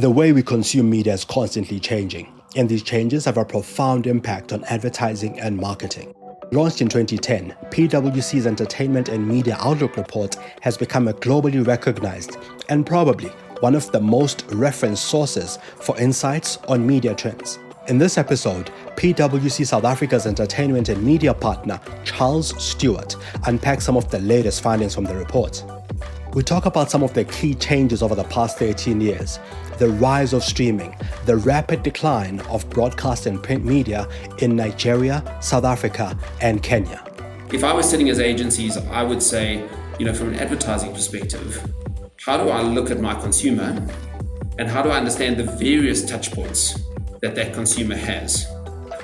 The way we consume media is constantly changing, and these changes have a profound impact on advertising and marketing. Launched in 2010, PwC's Entertainment and Media Outlook report has become a globally recognized and probably one of the most referenced sources for insights on media trends. In this episode, PwC South Africa's entertainment and media partner, Charles Stuart, unpacks some of the latest findings from the report. We talk about some of the key changes over the past 13 years, the rise of streaming, the rapid decline of broadcast and print media in Nigeria, South Africa, and Kenya. If I was sitting as agencies, I would say, from an advertising perspective, how do I look at my consumer and how do I understand the various touch points that consumer has?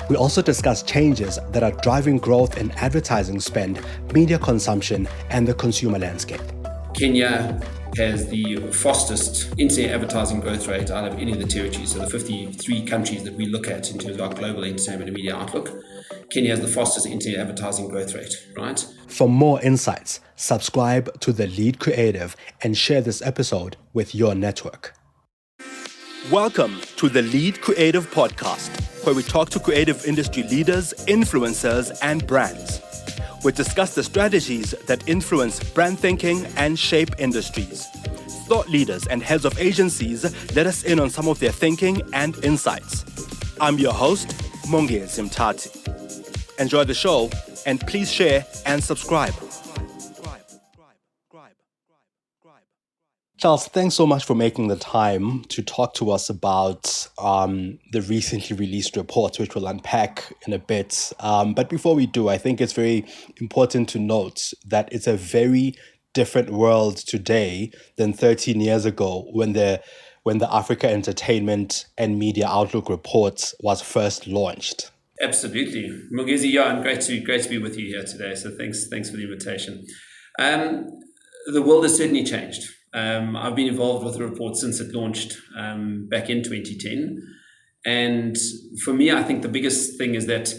We also discuss changes that are driving growth in advertising spend, media consumption, and the consumer landscape. Kenya has the fastest internet advertising growth rate out of any of the territories. So the 53 countries that we look at in terms of our global entertainment and media outlook, Kenya has the fastest internet advertising growth rate, right? For more insights, subscribe to The Lead Creative and share this episode with your network. Welcome to The Lead Creative Podcast, where we talk to creative industry leaders, influencers, and brands. We discuss the strategies that influence brand thinking and shape industries. Thought leaders and heads of agencies let us in on some of their thinking and insights. I'm your host, Mongezi Mtati. Enjoy the show and please share and subscribe. Charles, thanks so much for making the time to talk to us about the recently released report, which we'll unpack in a bit. But before we do, I think it's very important to note that it's a very different world today than 13 years ago when the Africa Entertainment and Media Outlook report was first launched. Absolutely. Mongezi, and great to be with you here today. So thanks for the invitation. The world has certainly changed. I've been involved with the report since it launched back in 2010. And for me, I think the biggest thing is that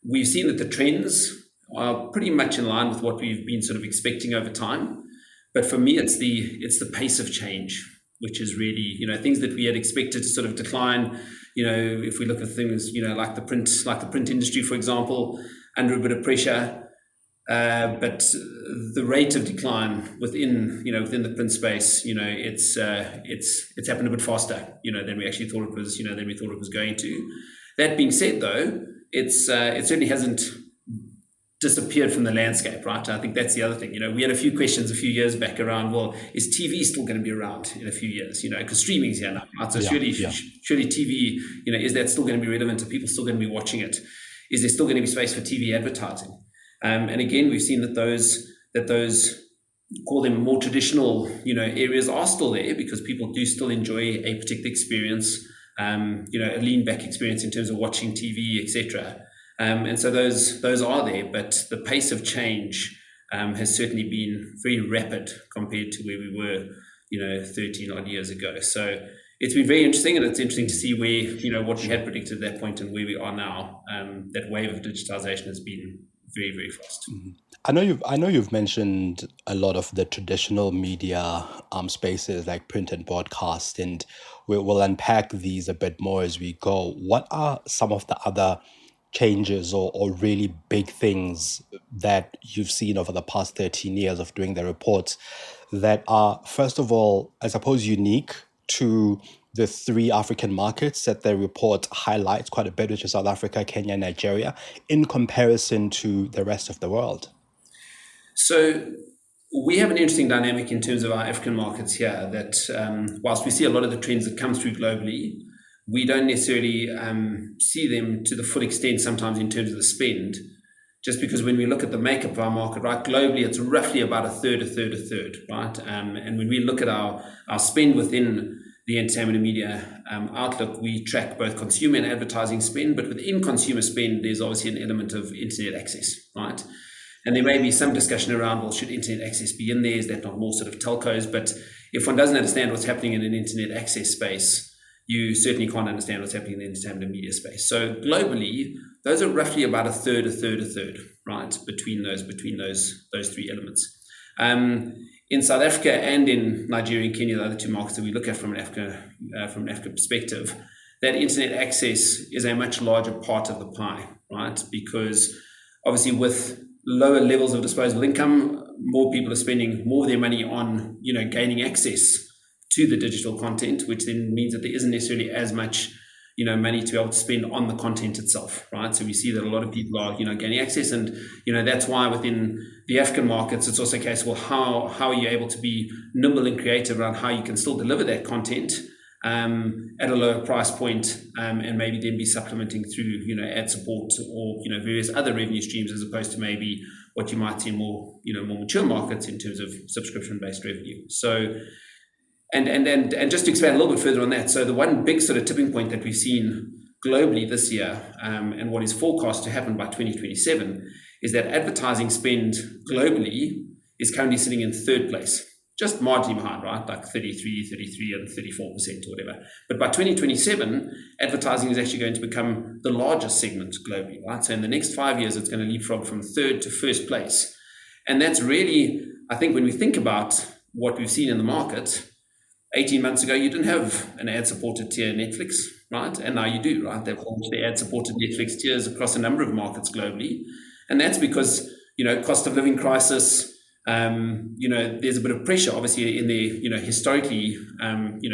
we've seen that the trends are pretty much in line with what we've been sort of expecting over time. But for me, it's the pace of change, which is really, things that we had expected to sort of decline. If we look at things, like the print industry, for example, under a bit of pressure. But the rate of decline within the print space, it's happened a bit faster, than we actually thought it was going to. That being said, though, it certainly hasn't disappeared from the landscape, right? I think that's the other thing. We had a few questions a few years back around, well, is TV still going to be around in a few years? Because streaming's here now, right? So surely TV, is that still going to be relevant? Are people still going to be watching it? Is there still going to be space for TV advertising? And again, we've seen that those call them more traditional, areas are still there because people do still enjoy a particular experience, a lean back experience in terms of watching TV, etc. And so those are there, but the pace of change has certainly been very rapid compared to where we were, 13 odd years ago. So it's been very interesting, and it's interesting to see where, what we had predicted at that point and where we are now. That wave of digitization has been very, very fast. Mm-hmm. I know you've mentioned a lot of the traditional media spaces like print and broadcast, and we'll unpack these a bit more as we go. What are some of the other changes or really big things that you've seen over the past 13 years of doing the reports that are, first of all, I suppose, unique to the three African markets that the report highlights quite a bit, which is South Africa, Kenya, and Nigeria, in comparison to the rest of the world? So we have an interesting dynamic in terms of our African markets here that whilst we see a lot of the trends that come through globally, we don't necessarily see them to the full extent sometimes in terms of the spend, just because when we look at the makeup of our market, right, globally, it's roughly about a third, right? And when we look at our spend within the entertainment and media outlook, we track both consumer and advertising spend, but within consumer spend, there's obviously an element of internet access, right? And there may be some discussion around, well, should internet access be in there? Is that not more sort of telcos? But if one doesn't understand what's happening in an internet access space, you certainly can't understand what's happening in the entertainment and media space. So globally, those are roughly about a third, right, between those three elements. In South Africa and in Nigeria and Kenya, the other two markets that we look at from an Africa perspective, that internet access is a much larger part of the pie, right? Because obviously with lower levels of disposable income, more people are spending more of their money on, gaining access to the digital content, which then means that there isn't necessarily as much, money to be able to spend on the content itself, right? So we see that a lot of people are, gaining access, and, that's why within the African markets, it's also a case, well, how are you able to be nimble and creative around how you can still deliver that content at a lower price point, and maybe then be supplementing through, ad support or, various other revenue streams, as opposed to maybe what you might see in more mature markets in terms of subscription-based revenue. So, and just to expand a little bit further on that, so the one big sort of tipping point that we've seen globally this year, and what is forecast to happen by 2027, is that advertising spend globally is currently sitting in third place, just marginally behind, right? Like 33 and 34% or whatever. But by 2027, advertising is actually going to become the largest segment globally, right? So in the next 5 years, it's going to leapfrog from third to first place. And that's really, I think, when we think about what we've seen in the market, 18 months ago, you didn't have an ad-supported tier Netflix, right? And now you do, right? They've launched the ad-supported Netflix tiers across a number of markets globally. And that's because, cost of living crisis, there's a bit of pressure, obviously, in the, historically,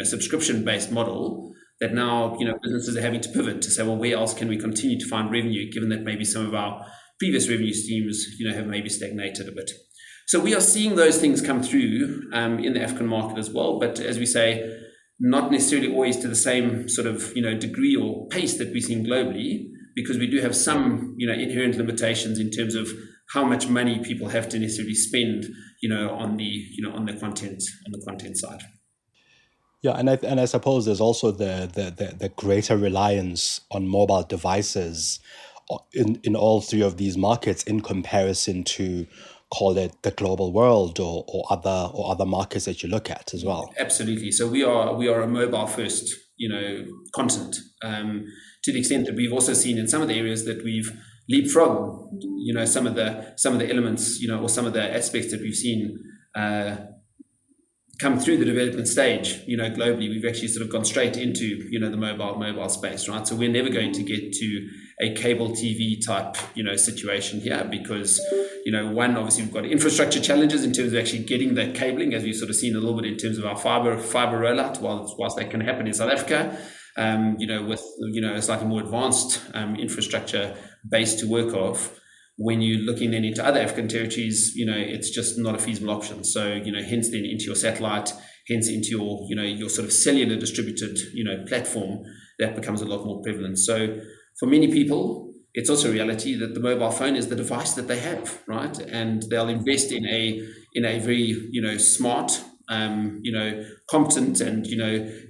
subscription-based model that now, businesses are having to pivot to say, well, where else can we continue to find revenue, given that maybe some of our previous revenue streams, have maybe stagnated a bit. So we are seeing those things come through in the African market as well, but as we say, not necessarily always to the same sort of, degree or pace that we're seeing globally, because we do have some, inherent limitations in terms of how much money people have to necessarily spend, on the content side. Yeah, and I suppose there's also the greater reliance on mobile devices in all three of these markets in comparison to, call it, the global world or other markets that you look at as well. Absolutely. So we are a mobile first, continent, to the extent that we've also seen in some of the areas that we've leapfrogged, some of the elements, or some of the aspects that we've seen come through the development stage, globally. We've actually sort of gone straight into, the mobile space, right? So we're never going to get to a cable TV type, situation here because, one, obviously we've got infrastructure challenges in terms of actually getting that cabling, as we've sort of seen a little bit in terms of our fiber rollout, whilst that can happen in South Africa, with, a slightly more advanced infrastructure base to work off. When you're looking then into other African territories, it's just not a feasible option. So, hence then into your satellite, hence into your, your sort of cellular distributed, platform, that becomes a lot more prevalent. So for many people, it's also a reality that the mobile phone is the device that they have, right? And they'll invest in a very, smart, competent and,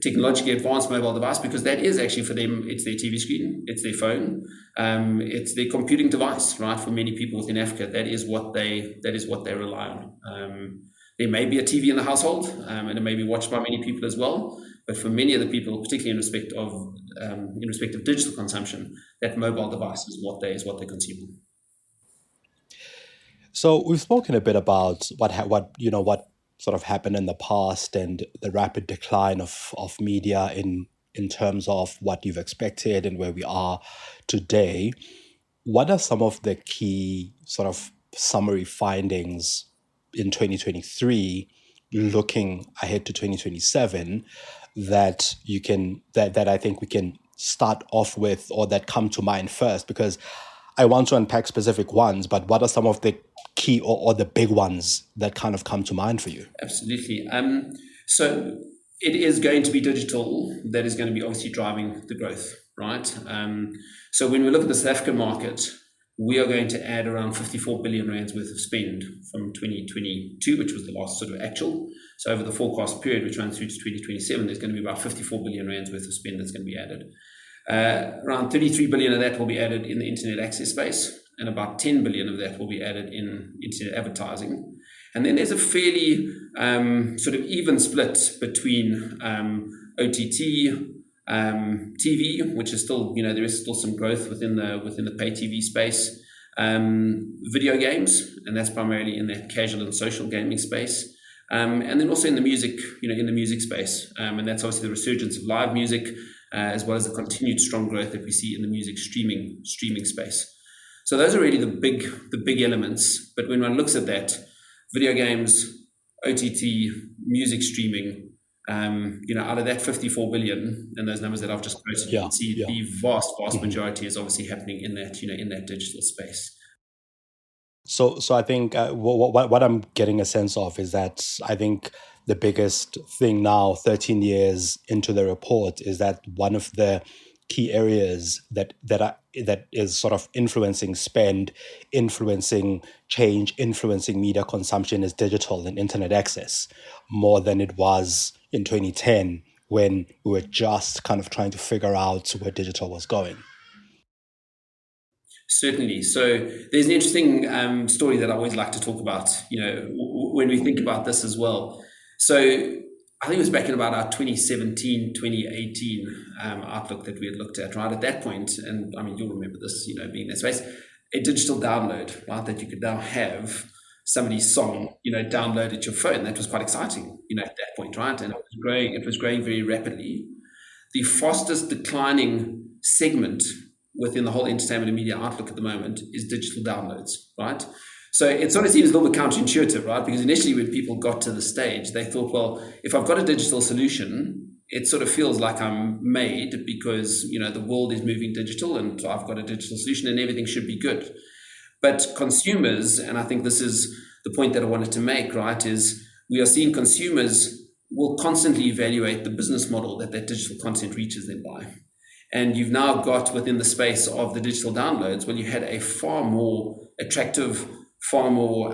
technologically advanced mobile device, because that is actually for them, it's their TV screen, it's their phone, it's their computing device, right? For many people within Africa, that is what they rely on. There may be a TV in the household, and it may be watched by many people as well. But for many other people, particularly in respect of digital consumption, that mobile device is what they consume. So we've spoken a bit about what sort of happened in the past and the rapid decline of media in terms of what you've expected and where we are today. What are some of the key sort of summary findings in 2023, looking ahead to 2027, that I think we can start off with, or that come to mind first? Because I want to unpack specific ones, but what are some of the key or the big ones that kind of come to mind for you? Absolutely. So it is going to be digital that is going to be obviously driving the growth, right? So when we look at the South African market, we are going to add around 54 billion rands worth of spend from 2022, which was the last sort of actual. So over the forecast period, which runs through to 2027, there's going to be about 54 billion rands worth of spend that's going to be added. Around 33 billion of that will be added in the internet access space, and about 10 billion of that will be added in internet advertising. And then there's a fairly sort of even split between OTT, TV, which is still, there is still some growth within the pay TV space, video games, and that's primarily in that casual and social gaming space, And then also in the music, in the music space. And that's obviously the resurgence of live music, as well as the continued strong growth that we see in the music streaming space. So those are really the big elements. But when one looks at that, video games, OTT, music streaming, out of that 54 billion and those numbers that I've just quoted, you can see the vast majority is obviously happening in that, in that digital space. So I think what I'm getting a sense of is that I think the biggest thing now, 13 years into the report, is that one of the key areas that is sort of influencing spend, influencing change, influencing media consumption is digital and internet access, more than it was in 2010 when we were just kind of trying to figure out where digital was going. Certainly. So there's an interesting story that I always like to talk about, when we think about this as well. So I think it was back in about our 2017, 2018 outlook that we had looked at, right? At that point, and I mean, you'll remember this, being in that space, a digital download, right? That you could now have somebody's song, download at your phone. That was quite exciting, at that point, right? And it was growing very rapidly. The fastest declining segment within the whole entertainment and media outlook at the moment is digital downloads, right? So it sort of seems a little bit counterintuitive, right? Because initially when people got to the stage, they thought, well, if I've got a digital solution, it sort of feels like I'm made because, the world is moving digital and I've got a digital solution and everything should be good. But consumers, and I think this is the point that I wanted to make, right, is we are seeing consumers will constantly evaluate the business model that digital content reaches them by. And you've now got within the space of the digital downloads, well, you had a far more attractive, far more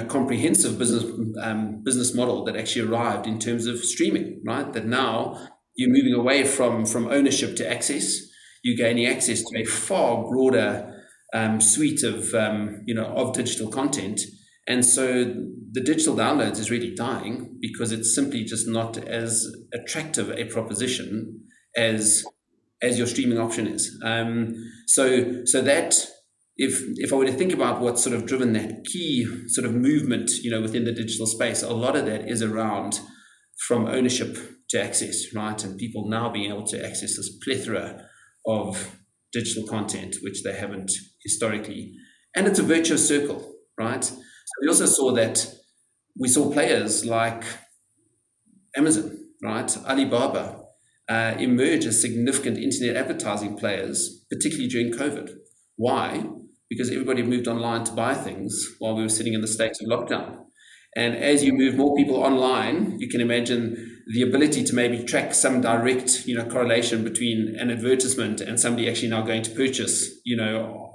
comprehensive business model that actually arrived in terms of streaming, right? That now you're moving away from ownership to access. You're gaining access to a far broader suite of digital content. And so the digital downloads is really dying because it's simply just not as attractive a proposition as your streaming option is. So that if I were to think about what's sort of driven that key sort of movement, within the digital space, a lot of that is around from ownership to access, right? And people now being able to access this plethora of digital content, which they haven't historically. And it's a virtuous circle, right? So we also saw players like Amazon, right? Alibaba, emerge as significant internet advertising players, particularly during COVID. Why? Because everybody moved online to buy things while we were sitting in the states of lockdown. And as you move more people online, you can imagine the ability to maybe track some direct, correlation between an advertisement and somebody actually now going to purchase,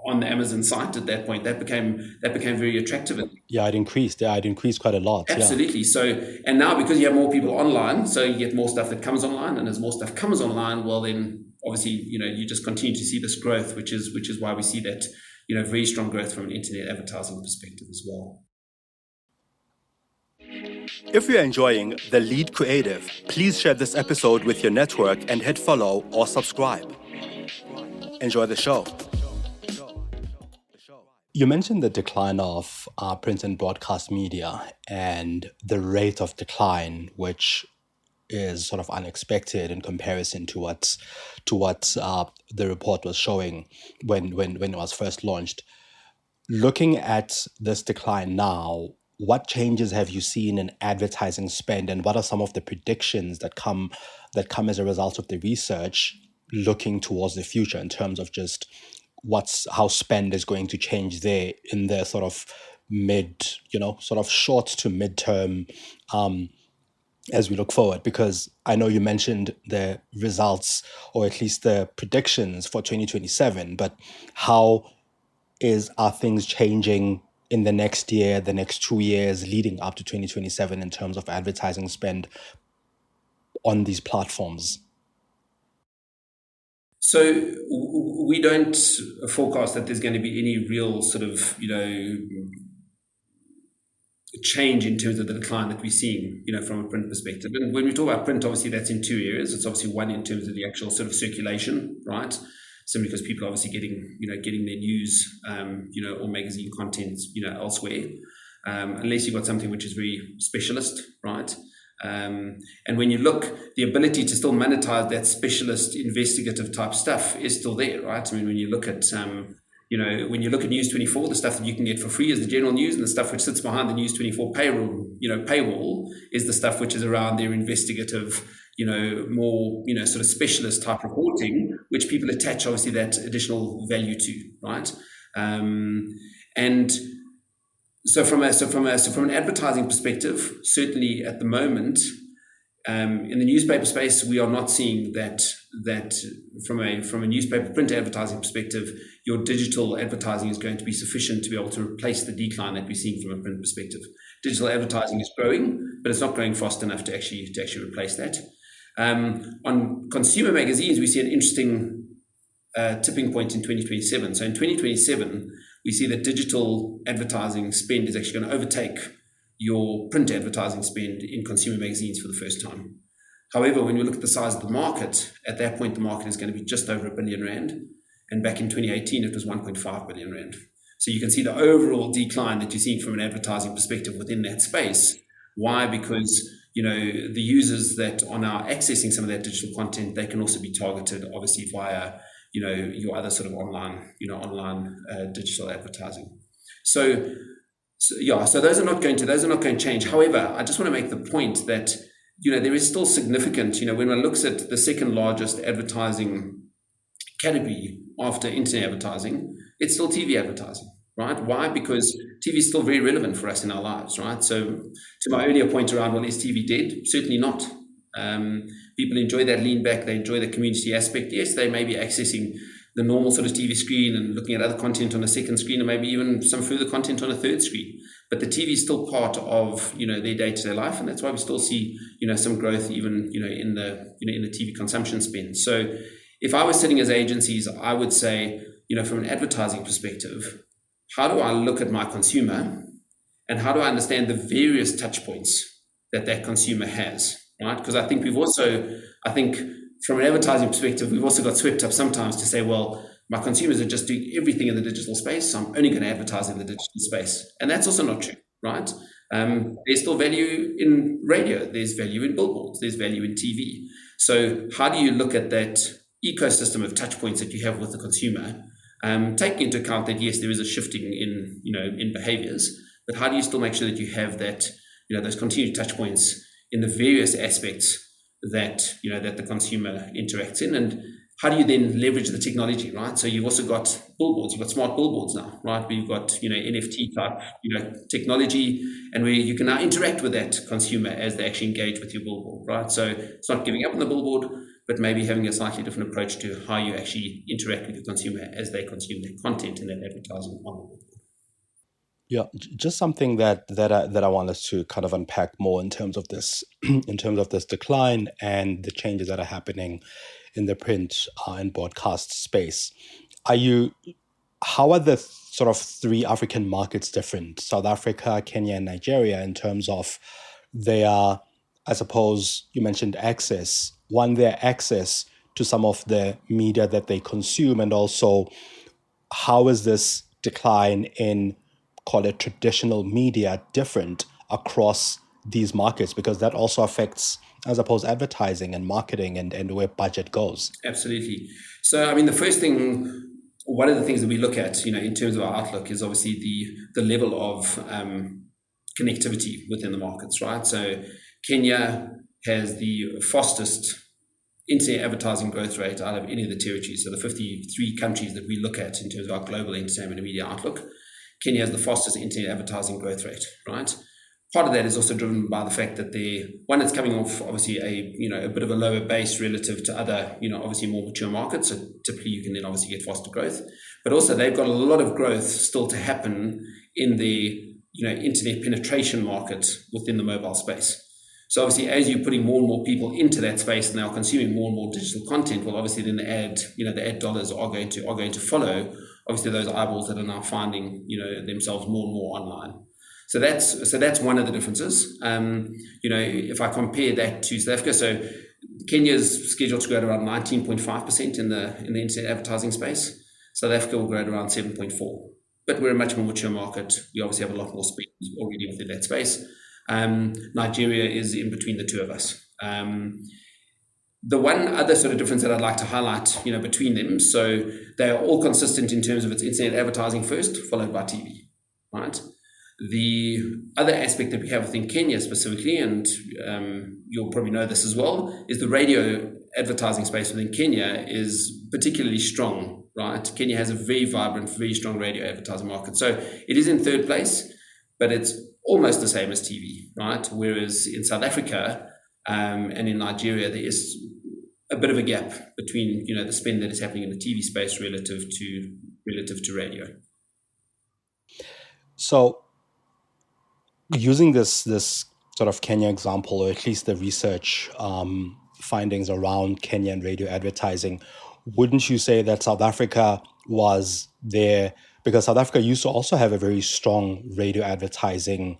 on the Amazon site at that point. That became very attractive. Yeah, it increased. Yeah, it increased quite a lot. Absolutely. Yeah. So, and now because you have more people online, so you get more stuff that comes online, and as more stuff comes online, well, then obviously, you just continue to see this growth, which is why we see that, very strong growth from an internet advertising perspective as well. If you're enjoying The Lead Creative, please share this episode with your network and hit follow or subscribe. Enjoy the show. You mentioned the decline of print and broadcast media and the rate of decline, which is sort of unexpected in comparison to what the report was showing when it was first launched. Looking at this decline now, what changes have you seen in advertising spend, and what are some of the predictions that come as a result of the research looking towards the future in terms of just how spend is going to change there in the sort of short to midterm as we look forward? Because I know you mentioned the results, or at least the predictions for 2027, but how are things changing in the next year, the next 2 years leading up to 2027 in terms of advertising spend on these platforms? So we don't forecast that there's going to be any real sort of, change in terms of the decline that we're seeing, from a print perspective. And when we talk about print, obviously that's in two areas. It's obviously one in terms of the actual sort of circulation, right? Simply because people are obviously getting their news, or magazine content, elsewhere. unless you've got something which is very specialist, right? And when you look, the ability to still monetize that specialist investigative type stuff is still there, right? I mean, when you look at when you look at News 24, the stuff that you can get for free is the general news, and the stuff which sits behind the News 24 paywall is the stuff which is around their investigative, more, sort of specialist type reporting, which people attach obviously that additional value to, right? And so from an advertising perspective, certainly at the moment, in the newspaper space, we are not seeing that from a newspaper print advertising perspective, your digital advertising is going to be sufficient to be able to replace the decline that we're seeing from a print perspective. Digital advertising is growing, but it's not growing fast enough to actually replace that. On consumer magazines, we see an interesting tipping point in 2027. So in 2027, we see that digital advertising spend is actually going to overtake your print advertising spend in consumer magazines for the first time. However, when you look at the size of the market, at that point, the market is going to be just over R1 billion. And back in 2018, it was 1.5 billion rand. So you can see the overall decline that you're seeing from an advertising perspective within that space. Why? Because, the users that are now accessing some of that digital content, they can also be targeted, obviously, via, your other sort of online digital advertising. So those are not going to change. However, I just want to make the point that, there is still significant, when one looks at the second largest advertising category after internet advertising, it's still TV advertising, right? Why? Because TV is still very relevant for us in our lives, right? So to my earlier point around, well, is TV dead? Certainly not. People enjoy that lean back. They enjoy the community aspect. Yes, they may be accessing the normal sort of TV screen and looking at other content on a second screen, and maybe even some further content on a third screen. But the TV is still part of, their day-to-day life, and that's why we still see, some growth even, in the TV consumption spend. So if I was sitting as agencies, I would say, from an advertising perspective, how do I look at my consumer, and how do I understand the various touch points that consumer has, right? Because I think from an advertising perspective, we've also got swept up sometimes to say, well, my consumers are just doing everything in the digital space, so I'm only going to advertise in the digital space. And that's also not true, right? There's still value in radio. There's value in billboards. There's value in TV. So how do you look at that ecosystem of touch points that you have with the consumer, taking into account that, yes, there is a shifting in behaviors, but how do you still make sure that you have that, those continued touch points in the various aspects that the consumer interacts in, and how do you then leverage the technology, right? So you've also got billboards, you've got smart billboards now, right? We've got NFT type technology, and where you can now interact with that consumer as they actually engage with your billboard, right? So it's not giving up on the billboard, but maybe having a slightly different approach to how you actually interact with your consumer as they consume their content and their advertising on the billboard. Yeah, just something that I want us to kind of unpack more in terms of this, decline and the changes that are happening in the print and broadcast space. How are the sort of three African markets different? South Africa, Kenya, and Nigeria in terms of their, I suppose you mentioned access. One, their access to some of the media that they consume, and also how is this decline in, call it, traditional media different across these markets, because that also affects, I suppose, advertising and marketing and where budget goes. Absolutely. So, I mean, one of the things that we look at, in terms of our outlook is obviously the level of connectivity within the markets, right? So Kenya has the fastest internet advertising growth rate out of any of the territories. So the 53 countries that we look at in terms of our global entertainment and media outlook, Kenya has the fastest internet advertising growth rate, right? Part of that is also driven by the fact that it's coming off obviously a bit of a lower base relative to other, obviously more mature markets. So typically you can then obviously get faster growth, but also they've got a lot of growth still to happen in the, internet penetration market within the mobile space. So obviously as you're putting more and more people into that space and they are consuming more and more digital content, well, obviously then the ad dollars are going to follow obviously those eyeballs that are now finding, themselves more and more online. So that's one of the differences. If I compare that to South Africa, so Kenya's scheduled to grow at around 19.5% in the internet advertising space. South Africa will grow at around 7.4%. but we're a much more mature market. We obviously have a lot more spend already within that space. Nigeria is in between the two of us. The one other sort of difference that I'd like to highlight, between them, so they are all consistent in terms of its internet advertising first, followed by TV, right? The other aspect that we have within Kenya specifically, and you'll probably know this as well, is the radio advertising space within Kenya is particularly strong, right? Kenya has a very vibrant, very strong radio advertising market. So it is in third place, but it's almost the same as TV, right? Whereas in South Africa and in Nigeria, there is a bit of a gap between, the spend that is happening in the TV space relative to radio. So using this sort of Kenya example, or at least the research findings around Kenyan radio advertising, wouldn't you say that South Africa was there? Because South Africa used to also have a very strong radio advertising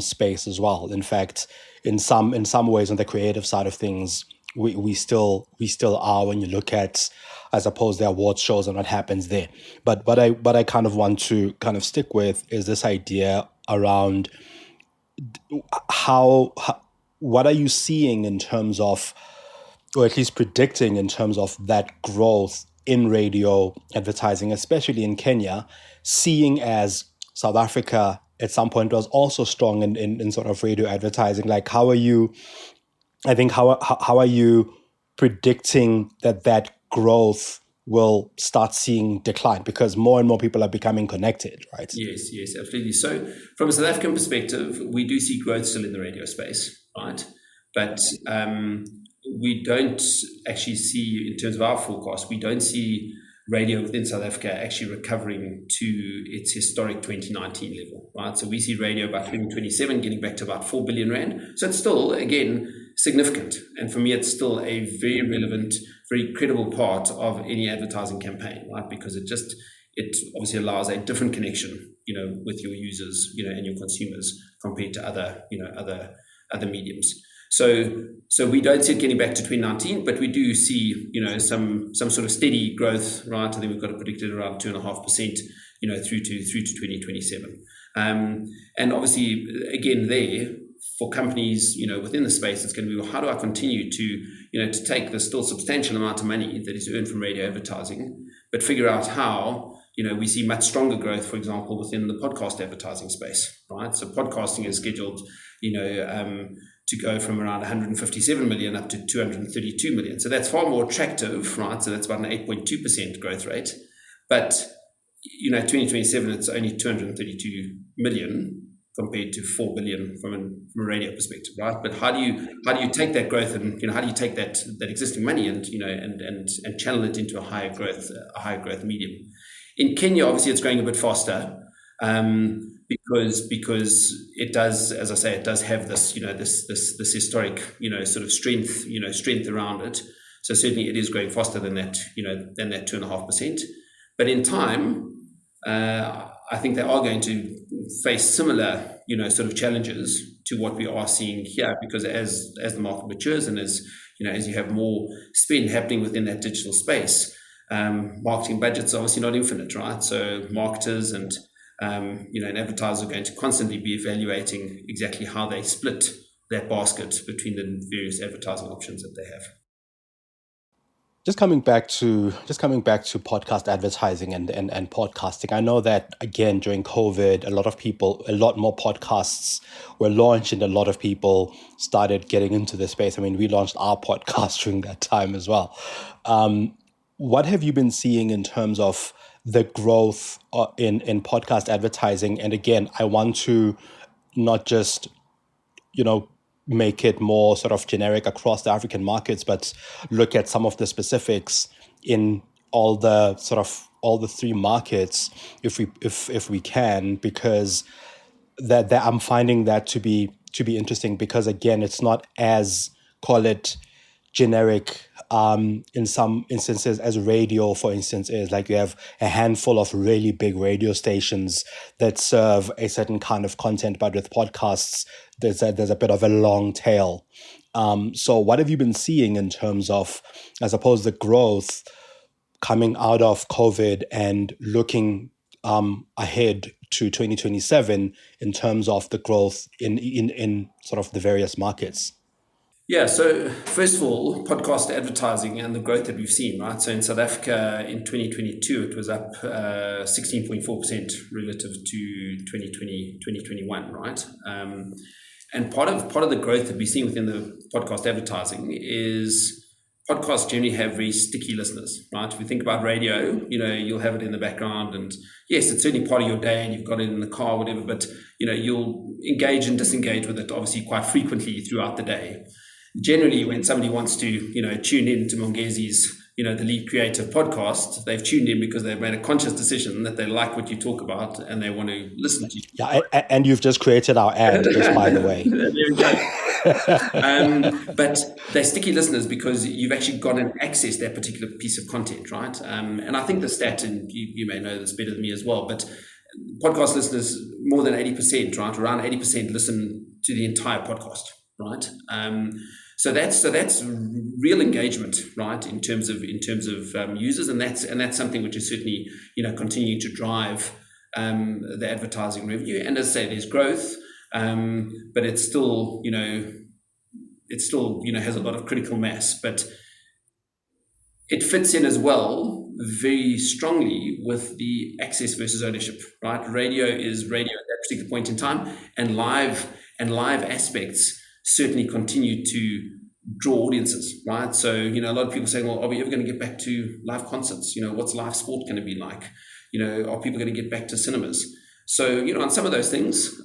space as well. In fact, in some ways, on the creative side of things, we still are, when you look at, I suppose, the awards shows and what happens there. But what I kind of want to kind of stick with is this idea around what are you seeing in terms of, or at least predicting in terms of that growth in radio advertising, especially in Kenya, seeing as South Africa at some point was also strong in sort of radio advertising. Like, how are you predicting that growth will start seeing decline, because more and more people are becoming connected, right? Yes, absolutely. So from a South African perspective, we do see growth still in the radio space, right? But we don't actually see, in terms of our forecast, we don't see radio within South Africa actually recovering to its historic 2019 level, right? So we see radio by 2027 getting back to about 4 billion rand. So it's still, again, significant. And for me, it's still a very relevant, very credible part of any advertising campaign, right? Because it obviously allows a different connection, with your users, and your consumers compared to other mediums. So we don't see it getting back to 2019, but we do see, some sort of steady growth, right? I think we've got it predicted around 2.5%, through to 2027. And obviously, again, there for companies, within the space, it's going to be, well, how do I continue to take the still substantial amount of money that is earned from radio advertising, but figure out how, we see much stronger growth, for example, within the podcast advertising space, right? So podcasting is scheduled, to go from around 157 million up to 232 million. So that's far more attractive, right? So that's about an 8.2% growth rate. But, 2027, it's only 232 million compared to 4 billion from a radio perspective, right? But how do you take that growth and, how do you take that existing money and, and channel it into a higher growth medium? In Kenya, obviously, it's growing a bit faster. Because it does, as I say, it does have this, this historic, sort of strength around it. So certainly it is growing faster than that, than that 2.5%. But in time, I think they are going to face similar, sort of challenges to what we are seeing here, because as the market matures and as you have more spend happening within that digital space, marketing budgets are obviously not infinite, right? So marketers and and advertisers are going to constantly be evaluating exactly how they split that basket between the various advertising options that they have. Just coming back to podcast advertising and podcasting, I know that, again, during COVID, a lot more podcasts were launched and a lot of people started getting into the space. I mean, we launched our podcast during that time as well. What have you been seeing in terms of the growth in podcast advertising? And again, I want to not just, make it more sort of generic across the African markets, but look at some of the specifics in all the three markets, if we can, because that I'm finding that to be interesting, because again, it's not as, call it, generic in some instances as radio, for instance, is. Like, you have a handful of really big radio stations that serve a certain kind of content, but with podcasts, there's a bit of a long tail. So what have you been seeing in terms of, I suppose, the growth coming out of COVID and looking ahead to 2027 in terms of the growth in sort of the various markets? Yeah, so first of all, podcast advertising and the growth that we've seen, right? So in South Africa in 2022, it was up 16.4% relative to 2021, right? And part of the growth that we've seen within the podcast advertising is podcasts generally have very sticky listeners, right? If we think about radio, you'll have it in the background, and yes, it's certainly part of your day and you've got it in the car, whatever, but, you'll engage and disengage with it obviously quite frequently throughout the day. Generally, when somebody wants to, tune in to Mongezi's, the Lead Creative podcast, they've tuned in because they've made a conscious decision that they like what you talk about and they want to listen to you. Yeah, and you've just created our ad, just by the way. There we go. But they're sticky listeners because you've actually got an access to that particular piece of content, right? And I think the stat, and you may know this better than me as well, but podcast listeners, more than 80%, right? Around 80% listen to the entire podcast. Right, so that's real engagement, right? In terms of users, and that's something which is certainly continuing to drive the advertising revenue. And as I say, there's growth, but it's still has a lot of critical mass, but it fits in as well very strongly with the access versus ownership, right? Radio is radio at that particular point in time, and live aspects certainly continue to draw audiences, right? So, a lot of people saying, well, are we ever going to get back to live concerts? What's live sport going to be like? Are people going to get back to cinemas? So, on some of those things,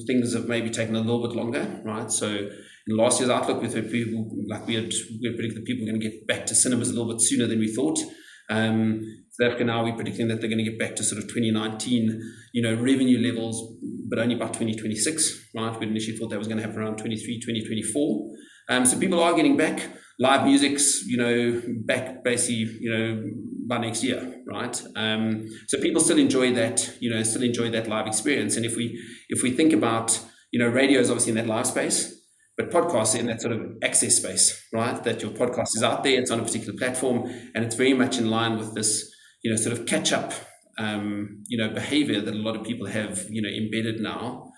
things have maybe taken a little bit longer, right? So in last year's outlook, we thought people, we had predicted that people were going to get back to cinemas a little bit sooner than we thought. South Africa now, we're predicting that they're going to get back to sort of 2019, revenue levels, but only by 2026, right? We initially thought that was going to happen around 23, 2024. So people are getting back. Live music's, back basically, by next year, right? So people still enjoy that, live experience. And if we think about, radio is obviously in that live space, but podcasts are in that sort of access space, right? That your podcast is out there, it's on a particular platform, and it's very much in line with this, sort of catch up, behavior that a lot of people have, embedded now,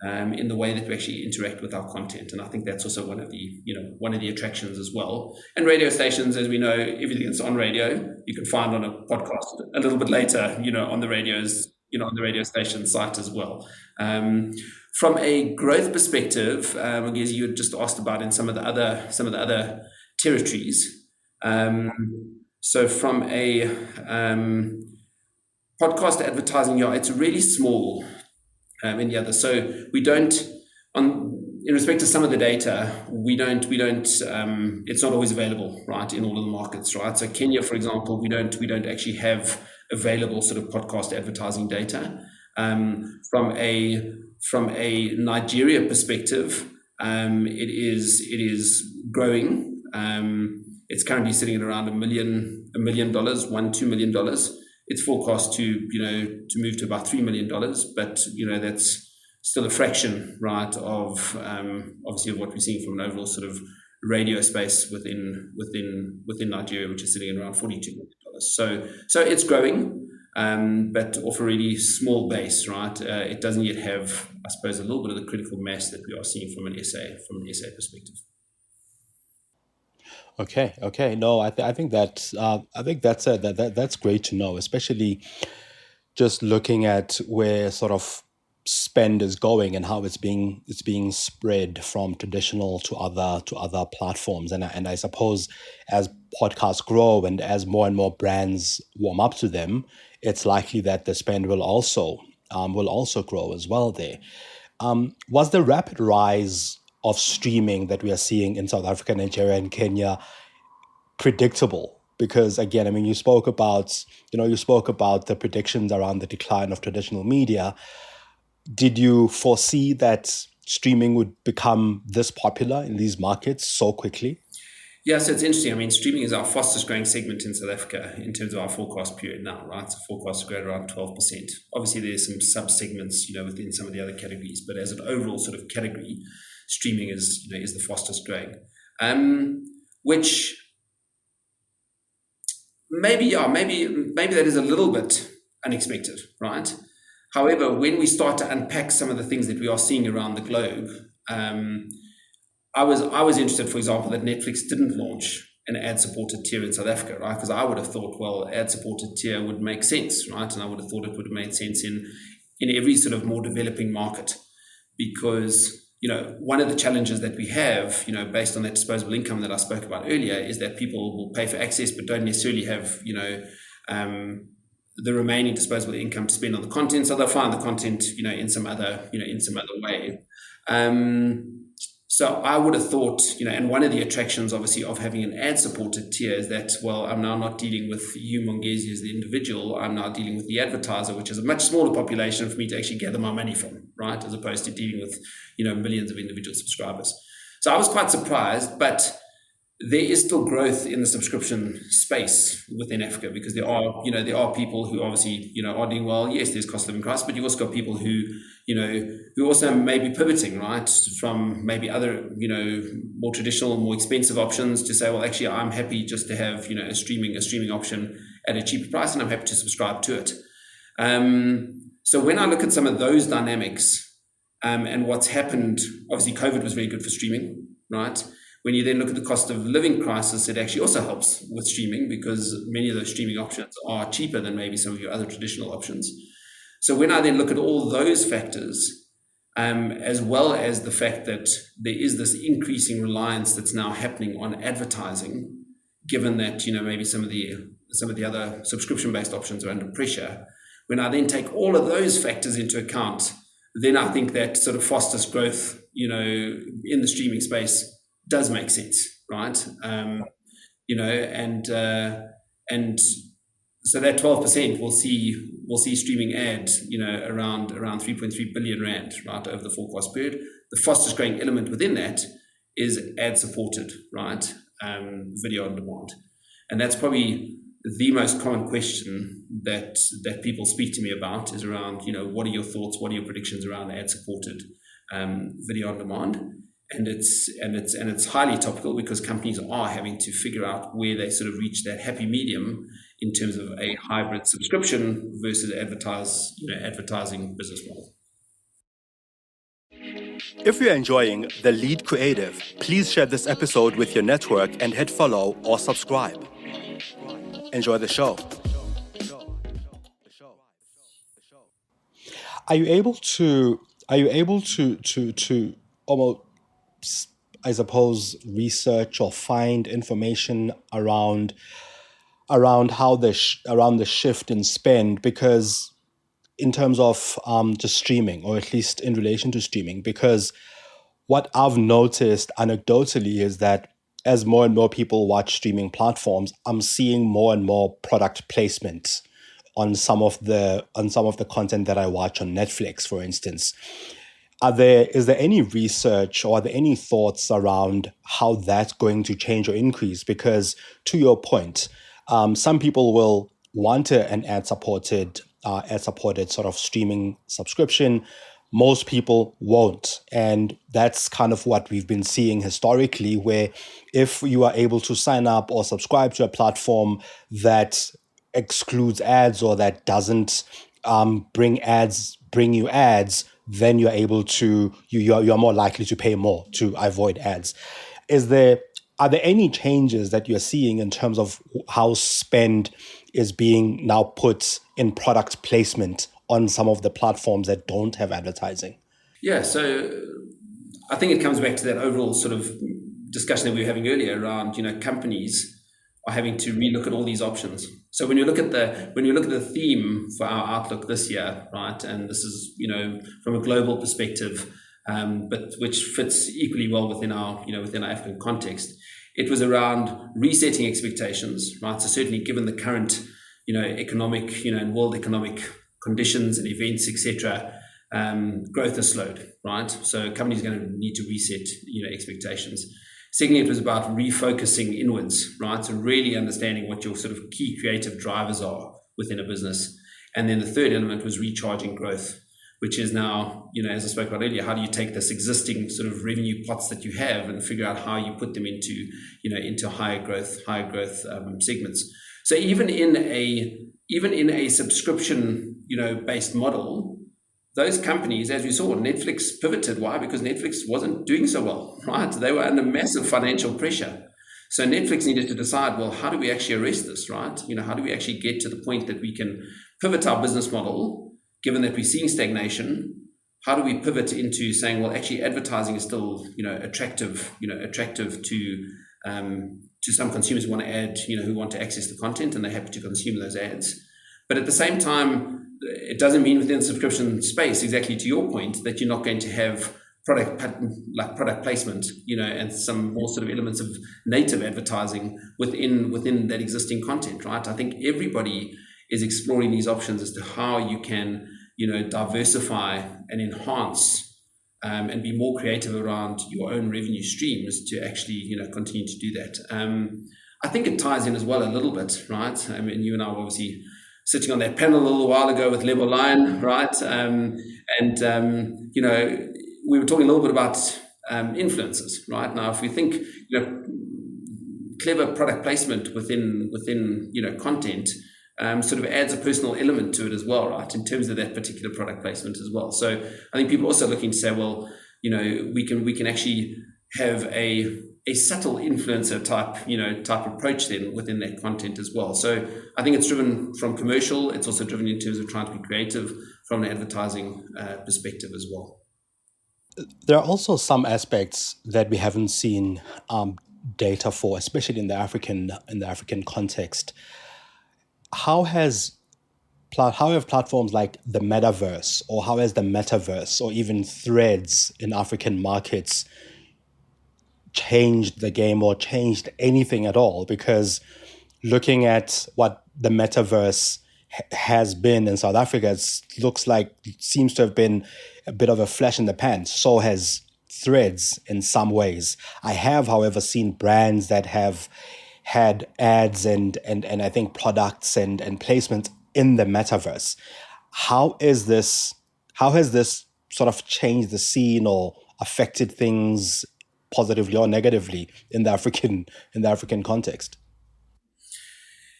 in the way that we actually interact with our content. And I think that's also one of the attractions as well. And radio stations, as we know, everything that's on radio, you can find on a podcast a little bit later, on the radios, on the radio station site as well. From a growth perspective, I guess you had just asked about in some of the other territories. So from a podcast advertising, it's really small in the other. So we don't, in respect to some of the data, we don't. It's not always available, right, in all of the markets, right? So Kenya, for example, we don't actually have available sort of podcast advertising data. From a Nigeria perspective, it is growing. It's currently sitting at around $1 million, $2 million. It's forecast to move to about $3 million, but that's still a fraction, right, of obviously of what we're seeing from an overall sort of radio space within Nigeria, which is sitting at around $42 million. So it's growing. But off a really small base, right? It doesn't yet have, I suppose, a little bit of the critical mass that we are seeing from an SA perspective. Okay. No, I think that's that's great to know, especially just looking at where sort of spend is going and how it's being spread from traditional to other platforms. And I suppose as podcasts grow and as more and more brands warm up to them, it's likely that the spend will also grow as well there. Was the rapid rise of streaming that we are seeing in South Africa, Nigeria, and Kenya predictable? Because again, I mean, you spoke about the predictions around the decline of traditional media. Did you foresee that streaming would become this popular in these markets so quickly? Yeah, so it's interesting. I mean, streaming is our fastest growing segment in South Africa in terms of our forecast period now, right? It's a forecast to grow at around 12%. Obviously, there's some sub-segments, within some of the other categories, but as an overall sort of category, streaming is the fastest growing. Which maybe that is a little bit unexpected, right? However, when we start to unpack some of the things that we are seeing around the globe, I was interested, for example, that Netflix didn't launch an ad-supported tier in South Africa, right? Because I would have thought, well, ad-supported tier would make sense, right? And I would have thought it would have made sense in every sort of more developing market, because one of the challenges that we have, based on that disposable income that I spoke about earlier, is that people will pay for access but don't necessarily have the remaining disposable income to spend on the content, so they'll find the content in some other way. So I would have thought, and one of the attractions, obviously, of having an ad-supported tier is that, well, I'm now not dealing with you, Mongezi, as the individual. I'm now dealing with the advertiser, which is a much smaller population for me to actually gather my money from, right? As opposed to dealing with, millions of individual subscribers. So I was quite surprised, but there is still growth in the subscription space within Africa, because there are people who obviously, are doing well. Yes, there's cost of living crisis, but you've also got people who also may be pivoting, right, from maybe other, more traditional, more expensive options to say, well, actually, I'm happy just to have, a streaming option at a cheaper price, and I'm happy to subscribe to it. So when I look at some of those dynamics, and what's happened, obviously, COVID was very good for streaming, right? When you then look at the cost of living crisis, it actually also helps with streaming, because many of those streaming options are cheaper than maybe some of your other traditional options. So when I then look at all those factors, as well as the fact that there is this increasing reliance that's now happening on advertising, given that maybe some of the other subscription-based options are under pressure, when I then take all of those factors into account, then I think that sort of fastest growth, in the streaming space does make sense, right? And so that 12% will see streaming ads, around 3.3 billion rand, right, over the forecast period. The fastest growing element within that is ad supported, right, video on demand, and that's probably the most common question that people speak to me about, is around, what are your thoughts, what are your predictions around ad supported video on demand? And it's highly topical, because companies are having to figure out where they sort of reach that happy medium in terms of a hybrid subscription versus advertising business model. If you're enjoying The Lead Creative, please share this episode with your network and hit follow or subscribe. Enjoy the show. Are you able to almost, I suppose, research or find information around how around the shift in spend, because in terms of just streaming, or at least in relation to streaming, because what I've noticed anecdotally is that as more and more people watch streaming platforms, I'm seeing more and more product placement on some of the content that I watch on Netflix, for instance. Is there any research, or are there any thoughts around how that's going to change or increase? Because to your point, some people will want an ad-supported sort of streaming subscription. Most people won't. And that's kind of what we've been seeing historically, where if you are able to sign up or subscribe to a platform that excludes ads, or that doesn't bring you ads, then you're able to, you're more likely to pay more to avoid ads. Are there any changes that you're seeing in terms of how spend is being now put in product placement on some of the platforms that don't have advertising? Yeah, so I think it comes back to that overall sort of discussion that we were having earlier around, companies are having to relook at all these options. So when you look at the theme for our outlook this year, right, and this is, from a global perspective, but which fits equally well within our African context, it was around resetting expectations, right? So certainly given the current, economic, and world economic conditions and events, etc., growth has slowed, right? So companies are going to need to reset, expectations. Secondly, it was about refocusing inwards, right? So really understanding what your sort of key creative drivers are within a business. And then the third element was recharging growth, which is now, as I spoke about earlier, how do you take this existing sort of revenue pots that you have and figure out how you put them into higher growth segments. So even in a subscription, based model, those companies, as we saw, Netflix pivoted. Why? Because Netflix wasn't doing so well, right? They were under massive financial pressure. So Netflix needed to decide, well, how do we actually arrest this, right? How do we actually get to the point that we can pivot our business model, given that we're seeing stagnation? How do we pivot into saying, well, actually advertising is still, attractive to some consumers who want to add, who want to access the content, and they're happy to consume those ads. But at the same time, it doesn't mean within the subscription space, exactly to your point, that you're not going to have product placement, and some more sort of elements of native advertising within that existing content, right? I think everybody is exploring these options as to how you can, diversify and enhance and be more creative around your own revenue streams to actually, continue to do that. I think it ties in as well a little bit, right? I mean, you and I were obviously sitting on that panel a little while ago with Level Line, right? We were talking a little bit about influencers, right? Now, if we think, clever product placement within content sort of adds a personal element to it as well, right? In terms of that particular product placement as well. So I think people are also looking to say, well, we can actually have a subtle influencer type approach then within that content as well. So I think it's driven from commercial. It's also driven in terms of trying to be creative from an advertising perspective as well. There are also some aspects that we haven't seen data for, especially in the African context. How have platforms like the metaverse, or how has the metaverse, or even threads in African markets changed the game or changed anything at all? Because looking at what the metaverse has been in South Africa, seems to have been a bit of a flash in the pan. So has threads in some ways. I have, however, seen brands that have had ads and I think products and placements in the metaverse. How has this sort of changed the scene or affected things positively or negatively in the African context?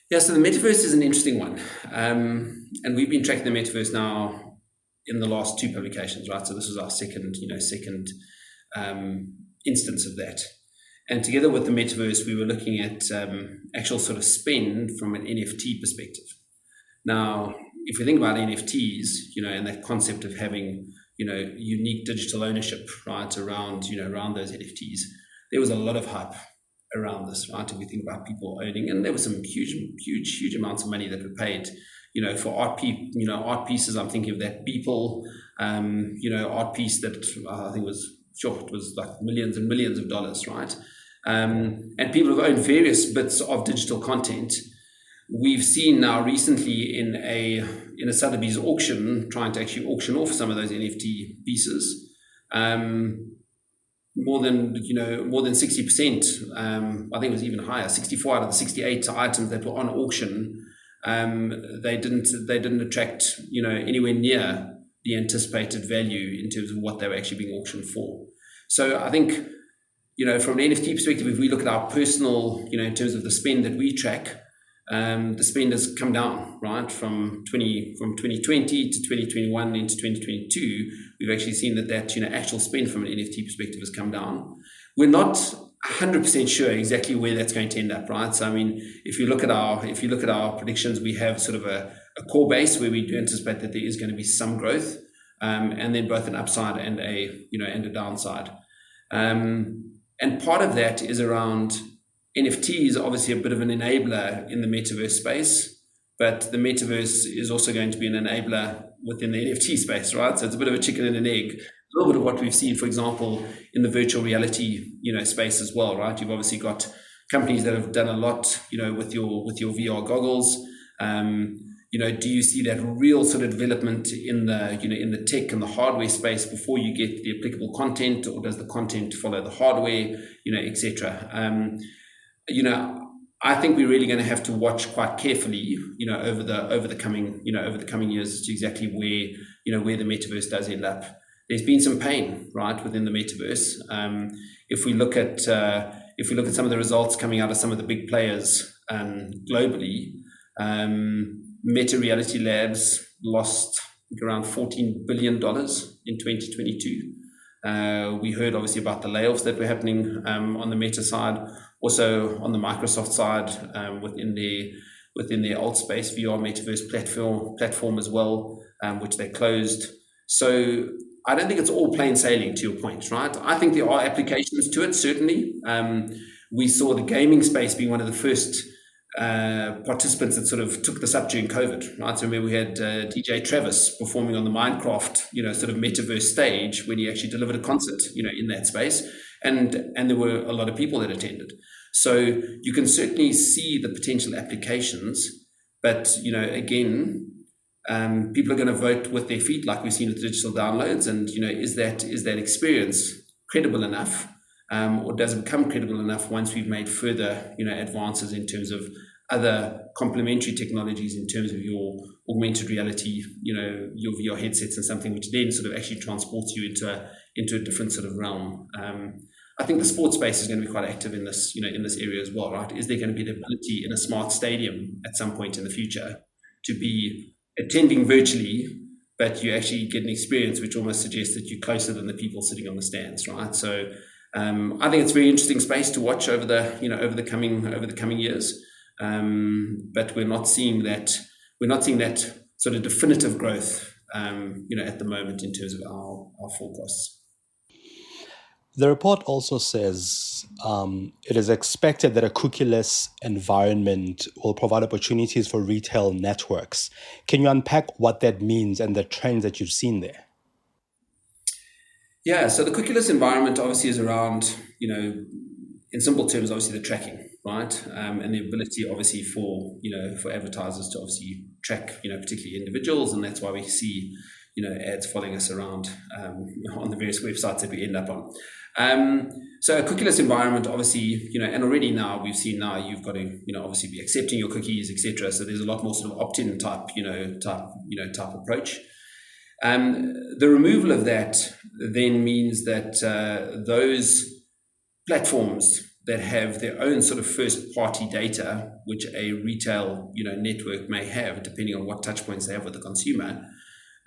Yeah, so the metaverse is an interesting one. And we've been tracking the metaverse now in the last two publications, right? So this was our second instance of that. And together with the metaverse, we were looking at actual sort of spend from an NFT perspective. Now, if we think about NFTs, and that concept of having, unique digital ownership, right, around those NFTs, there was a lot of hype around this, right? If we think about people owning, and there were some huge amounts of money that were paid, for art pieces. I'm thinking of that Beeple, art piece that I think it was like millions and millions of dollars, right? And people have owned various bits of digital content. We've seen now recently in a Sotheby's auction, trying to actually auction off some of those NFT pieces, more than 60%. I think it was even higher. 64 out of the 68 items that were on auction, they didn't attract anywhere near the anticipated value in terms of what they were actually being auctioned for. So I think, from an NFT perspective, if we look at our personal, in terms of the spend that we track, the spend has come down, right? From 2020 to 2021 into 2022, we've actually seen that actual spend from an NFT perspective has come down. We're not 100% sure exactly where that's going to end up, right? So I mean, if you look at our predictions, we have sort of a core base where we do anticipate that there is going to be some growth, and then both an upside and a downside. And part of that is around NFT is obviously a bit of an enabler in the metaverse space, but the metaverse is also going to be an enabler within the NFT space, right? So it's a bit of a chicken and an egg. A little bit of what we've seen, for example, in the virtual reality, space as well, right? You've obviously got companies that have done a lot, with your VR goggles. Do you see that real sort of development in the tech and the hardware space before you get the applicable content, or does the content follow the hardware, etc.? I think we're really going to have to watch quite carefully, over the coming years as to exactly where the metaverse does end up. There's been some pain, right, within the metaverse. If we look at some of the results coming out of some of the big players, globally. Meta Reality Labs lost around $14 billion in 2022. We heard obviously about the layoffs that were happening on the Meta side, also on the Microsoft side within their alt space VR metaverse platform as well, which they closed. So I don't think it's all plain sailing, to your point, right? I think there are applications to it, certainly. We saw the gaming space being one of the first participants that sort of took this up during COVID, right? So remember we had DJ Travis performing on the Minecraft, sort of metaverse stage when he actually delivered a concert, in that space, and there were a lot of people that attended. So you can certainly see the potential applications, but again, people are going to vote with their feet, like we've seen with digital downloads, and is that experience credible enough? Or does it become credible enough once we've made further, advances in terms of other complementary technologies, in terms of your augmented reality, your VR headsets, and something which then sort of actually transports you into a different sort of realm. I think the sports space is going to be quite active in this, in this area as well, right? Is there going to be the ability in a smart stadium at some point in the future to be attending virtually, but you actually get an experience which almost suggests that you're closer than the people sitting on the stands, right? So I think it's a very interesting space to watch over the coming years, but we're not seeing that sort of definitive growth, at the moment in terms of our forecasts. The report also says it is expected that a cookieless environment will provide opportunities for retail networks. Can you unpack what that means and the trends that you've seen there? Yeah, so the cookieless environment obviously is around, in simple terms, obviously the tracking, right? And the ability obviously for advertisers to obviously track, particularly individuals. And that's why we see, ads following us around on the various websites that we end up on. So a cookieless environment, obviously, and already now we've seen you've got to, obviously be accepting your cookies, etc. So there's a lot more sort of opt-in type approach. The removal of that then means that those platforms that have their own sort of first-party data, which a retail network may have, depending on what touch points they have with the consumer,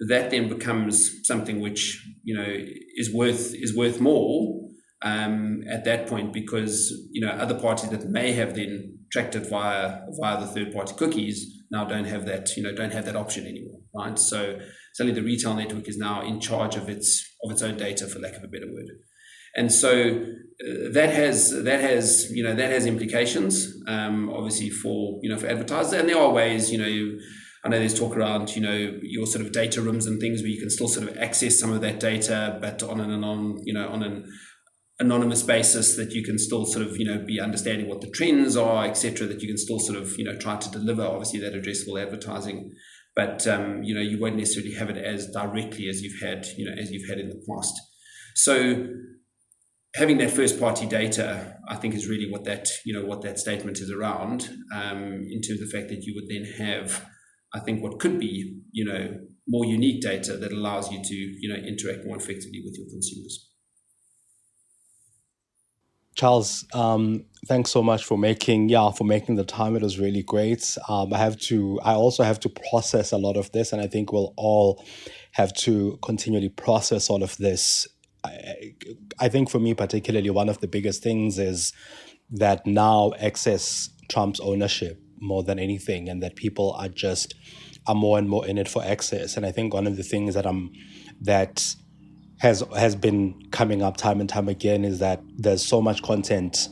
that then becomes something which is worth more at that point, because other parties that may have then tracked it via the third-party cookies now don't have that option anymore, right? So suddenly the retail network is now in charge of its own data, for lack of a better word. And so that has implications, obviously for advertisers. And there are ways, I know there's talk around, your sort of data rooms and things where you can still sort of access some of that data, but on an anonymous basis, that you can still sort of, be understanding what the trends are, etc., that you can still sort of, try to deliver obviously that addressable advertising. But, you won't necessarily have it as directly as you've had in the past. So having that first party data, I think, is really what that statement is around, in terms of the fact that you would then have, I think, what could be, more unique data that allows you to, interact more effectively with your consumers. Charles, thanks so much for making the time. It was really great. I also have to process a lot of this, and I think we'll all have to continually process all of this. I think for me particularly, one of the biggest things is that now access trumps ownership more than anything, and that people are more and more in it for access. And I think one of the things that has been coming up time and time again is that there's so much content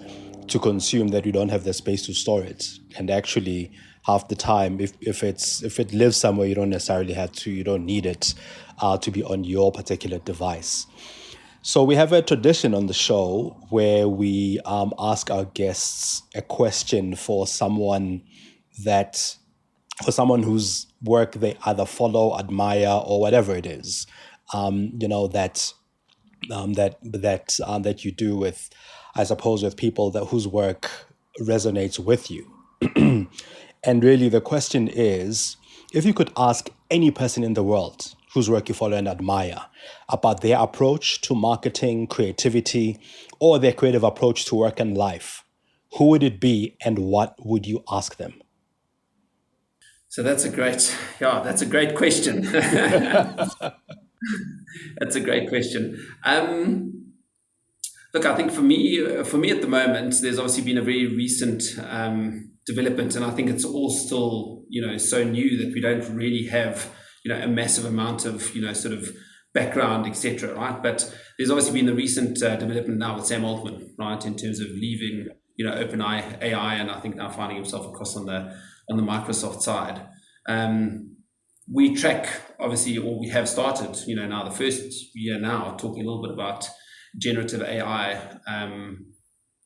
to consume that you don't have the space to store it. And actually, half the time, if it lives somewhere, you don't need it to be on your particular device. So we have a tradition on the show where we ask our guests a question for someone whose work they either follow, admire, or whatever it is, that you do with, I suppose, with people whose work resonates with you. And really the question is, if you could ask any person in the world whose work you follow and admire about their approach to marketing, creativity, or their creative approach to work and life, who would it be and what would you ask them? So that's a great question. That's a great question. Look, I think for me at the moment, there's obviously been a very recent development, and I think it's all still, so new that we don't really have, a massive amount of, sort of background, etc. Right? But there's obviously been the recent development now with Sam Altman, right, in terms of leaving, OpenAI, and I think now finding himself across on the Microsoft side. We track, obviously, or we have started, now the first year now, talking a little bit about generative AI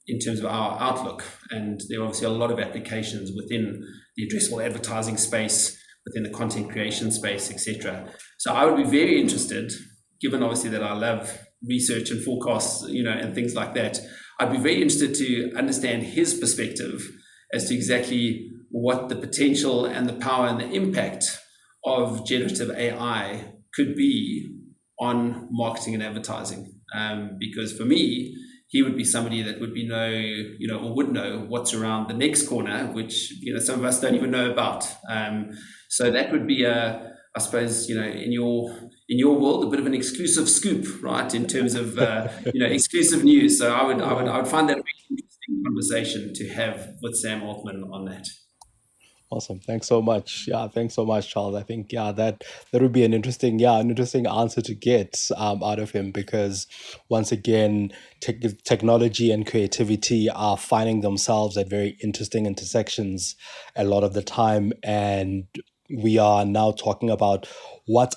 in terms of our outlook. And there are obviously a lot of applications within the addressable advertising space, within the content creation space, etc. So I would be very interested, given obviously that I love research and forecasts, and things like that, I'd be very interested to understand his perspective as to exactly what the potential and the power and the impact of generative AI could be on marketing and advertising. Because for me, he would be somebody that would be would know what's around the next corner, which, some of us don't even know about. So that would be I suppose, in your world, a bit of an exclusive scoop, right? In terms of, exclusive news. So I would find that a really interesting conversation to have with Sam Altman on that. Awesome. Thanks so much. Yeah, thanks so much, Charles. I think, that would be an interesting answer to get out of him, because once again, technology and creativity are finding themselves at very interesting intersections a lot of the time. And we are now talking about what's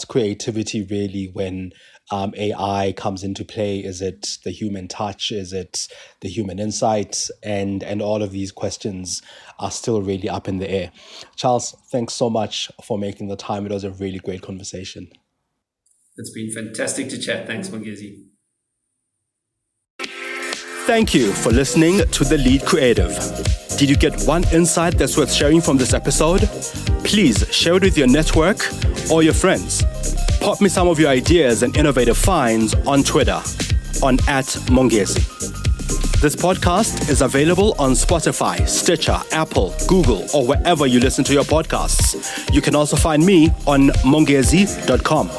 creativity really when AI comes into play. Is it the human touch? Is it the human insights? And all of these questions are still really up in the air. Charles, thanks so much for making the time. It was a really great conversation. It's been fantastic to chat. Thanks, Mongezi. Thank you for listening to The Lead Creative. Did you get one insight that's worth sharing from this episode? Please share it with your network or your friends. Pop me some of your ideas and innovative finds on Twitter on @Mongezi. This podcast is available on Spotify, Stitcher, Apple, Google, or wherever you listen to your podcasts. You can also find me on mongezi.com.